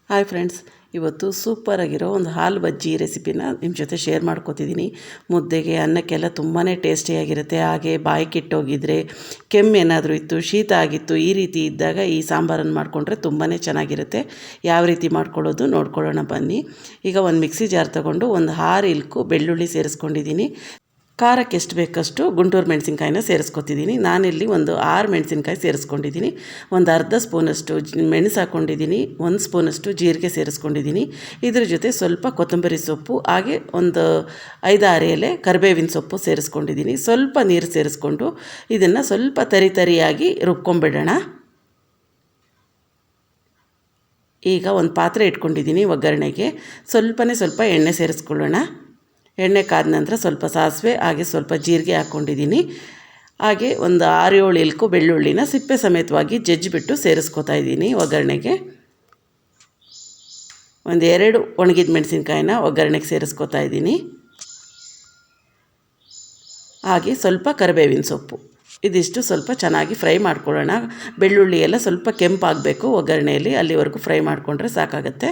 Hi friends, ಇವತ್ತು ಸೂಪರಾಗಿರೋ ಒಂದು ಹಾಲು ಬಜ್ಜಿ ರೆಸಿಪಿನ ನಿಮ್ಮ ಜೊತೆ ಶೇರ್ ಮಾಡ್ಕೋತಿದ್ದೀನಿ. ಮುದ್ದೆಗೆ ಅನ್ನಕ್ಕೆಲ್ಲ ತುಂಬಾ ಟೇಸ್ಟಿಯಾಗಿರುತ್ತೆ. ಹಾಗೆ ಬಾಯಿ ಕೆಟ್ಟೋಗಿದ್ರೆ, ಕೆಮ್ಮೇನಾದರೂ ಇತ್ತು, ಶೀತ ಆಗಿತ್ತು, ಈ ರೀತಿ ಇದ್ದಾಗ ಈ ಸಾಂಬಾರನ್ನು ಮಾಡಿಕೊಂಡ್ರೆ ತುಂಬಾ ಚೆನ್ನಾಗಿರುತ್ತೆ. ಯಾವ ರೀತಿ ಮಾಡ್ಕೊಳ್ಳೋದು ನೋಡ್ಕೊಳ್ಳೋಣ ಬನ್ನಿ. ಈಗ ಒಂದು ಮಿಕ್ಸಿ ಜಾರ್ ತೊಗೊಂಡು ಒಂದು 6 ಇಲ್ಕು ಬೆಳ್ಳುಳ್ಳಿ ಸೇರಿಸ್ಕೊಂಡಿದ್ದೀನಿ. ಖಾರಕ್ಕೆ ಎಷ್ಟು ಬೇಕಷ್ಟು ಗುಂಟೂರು ಮೆಣಸಿನ್ಕಾಯಿನ ಸೇರಿಸ್ಕೊತಿದ್ದೀನಿ. ನಾನಿಲ್ಲಿ ಒಂದು 6 ಮೆಣಸಿನ್ಕಾಯಿ ಸೇರಿಸ್ಕೊಂಡಿದ್ದೀನಿ. ಒಂದು ಅರ್ಧ ಸ್ಪೂನಷ್ಟು ಮೆಣಸು ಹಾಕ್ಕೊಂಡಿದ್ದೀನಿ. 1 ಸ್ಪೂನಷ್ಟು ಜೀರಿಗೆ ಸೇರಿಸ್ಕೊಂಡಿದ್ದೀನಿ. ಇದ್ರ ಜೊತೆ ಸ್ವಲ್ಪ ಕೊತ್ತಂಬರಿ ಸೊಪ್ಪು, ಹಾಗೆ ಒಂದು 5-6 ಎಲೆ ಕರಿಬೇವಿನ ಸೊಪ್ಪು ಸೇರಿಸ್ಕೊಂಡಿದ್ದೀನಿ. ಸ್ವಲ್ಪ ನೀರು ಸೇರಿಸ್ಕೊಂಡು ಇದನ್ನು ಸ್ವಲ್ಪ ತರಿಯಾಗಿ ರುಬ್ಕೊಂಬಿಡೋಣ. ಈಗ ಒಂದು ಪಾತ್ರೆ ಇಟ್ಕೊಂಡಿದ್ದೀನಿ ಒಗ್ಗರಣೆಗೆ. ಸ್ವಲ್ಪ ಎಣ್ಣೆ ಸೇರಿಸ್ಕೊಳ್ಳೋಣ. ಎಣ್ಣೆ ಕಾದ ನಂತರ ಸ್ವಲ್ಪ ಸಾಸಿವೆ, ಹಾಗೆ ಸ್ವಲ್ಪ ಜೀರಿಗೆ ಹಾಕ್ಕೊಂಡಿದ್ದೀನಿ. ಹಾಗೆ ಒಂದು 6-7 ಇಲ್ಕು ಬೆಳ್ಳುಳ್ಳಿನ ಸಿಪ್ಪೆ ಸಮೇತವಾಗಿ ಜಜ್ಜಿಬಿಟ್ಟು ಸೇರಿಸ್ಕೊತಾ ಇದ್ದೀನಿ ಒಗ್ಗರಣೆಗೆ. ಒಂದು 2 ಒಣಗಿದ ಮೆಣಸಿನ್ಕಾಯಿನ ಒಗ್ಗರಣೆಗೆ ಸೇರಿಸ್ಕೊತಾ ಇದ್ದೀನಿ. ಹಾಗೆ ಸ್ವಲ್ಪ ಕರಿಬೇವಿನ ಸೊಪ್ಪು, ಇದಿಷ್ಟು ಸ್ವಲ್ಪ ಚೆನ್ನಾಗಿ ಫ್ರೈ ಮಾಡ್ಕೊಳ್ಳೋಣ. ಬೆಳ್ಳುಳ್ಳಿ ಎಲ್ಲ ಸ್ವಲ್ಪ ಕೆಂಪಾಗಬೇಕು ಒಗ್ಗರಣೆಯಲ್ಲಿ, ಅಲ್ಲಿವರೆಗೂ ಫ್ರೈ ಮಾಡಿಕೊಂಡ್ರೆ ಸಾಕಾಗುತ್ತೆ.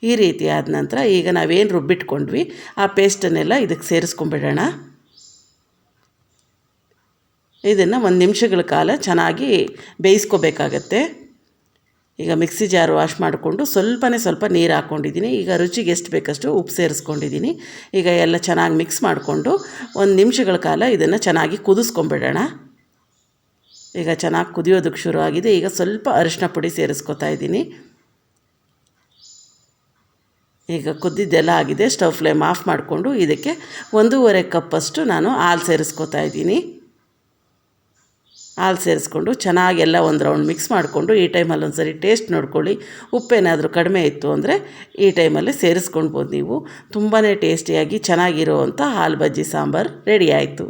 ಈ ರೀತಿ ಆದ ನಂತರ ಈಗ ನಾವೇನು ರುಬ್ಬಿಟ್ಕೊಂಡ್ವಿ ಆ ಪೇಸ್ಟನ್ನೆಲ್ಲ ಇದಕ್ಕೆ ಸೇರಿಸ್ಕೊಂಬಿಡೋಣ. ಇದನ್ನು 1 ನಿಮಿಷಗಳ ಕಾಲ ಚೆನ್ನಾಗಿ ಬೇಯಿಸ್ಕೋಬೇಕಾಗತ್ತೆ. ಈಗ ಮಿಕ್ಸಿ ಜಾರ್ ವಾಶ್ ಮಾಡಿಕೊಂಡು ಸ್ವಲ್ಪ ನೀರು ಹಾಕ್ಕೊಂಡಿದ್ದೀನಿ. ಈಗ ರುಚಿಗೆ ಎಷ್ಟು ಬೇಕಷ್ಟು ಉಪ್ಪು ಸೇರಿಸ್ಕೊಂಡಿದ್ದೀನಿ. ಈಗ ಎಲ್ಲ ಚೆನ್ನಾಗಿ ಮಿಕ್ಸ್ ಮಾಡಿಕೊಂಡು 1 ನಿಮಿಷಗಳ ಕಾಲ ಇದನ್ನು ಚೆನ್ನಾಗಿ ಕುದಿಸ್ಕೊಂಬಿಡೋಣ. ಈಗ ಚೆನ್ನಾಗಿ ಕುದಿಯೋದಕ್ಕೆ ಶುರು ಆಗಿದೆ. ಈಗ ಸ್ವಲ್ಪ ಅರಿಶಿನ ಪುಡಿ ಸೇರಿಸ್ಕೊತಾ ಇದ್ದೀನಿ. ಈಗ ಕುದ್ದಿದ್ದೆಲ್ಲ ಆಗಿದೆ. ಸ್ಟವ್ ಫ್ಲೇಮ್ ಆಫ್ ಮಾಡಿಕೊಂಡು ಇದಕ್ಕೆ 1.5 ಕಪ್ಪಷ್ಟು ನಾನು ಹಾಲು ಸೇರಿಸ್ಕೊತಾ ಇದ್ದೀನಿ. ಹಾಲು ಸೇರಿಸ್ಕೊಂಡು ಚೆನ್ನಾಗಿ ಎಲ್ಲ ಒಂದು ರೌಂಡ್ ಮಿಕ್ಸ್ ಮಾಡಿಕೊಂಡು ಈ ಟೈಮಲ್ಲಿ ಒಂದು ಸರಿ ಟೇಸ್ಟ್ ನೋಡ್ಕೊಳ್ಳಿ. ಉಪ್ಪೇನಾದರೂ ಕಡಿಮೆ ಇತ್ತು ಅಂದರೆ ಈ ಟೈಮಲ್ಲಿ ಸೇರಿಸ್ಕೊಳ್ಬೋದು ನೀವು. ತುಂಬಾ ಟೇಸ್ಟಿಯಾಗಿ ಚೆನ್ನಾಗಿರೋವಂಥ ಹಾಲು ಬಜ್ಜಿ ಸಾಂಬಾರು ರೆಡಿ ಆಯಿತು.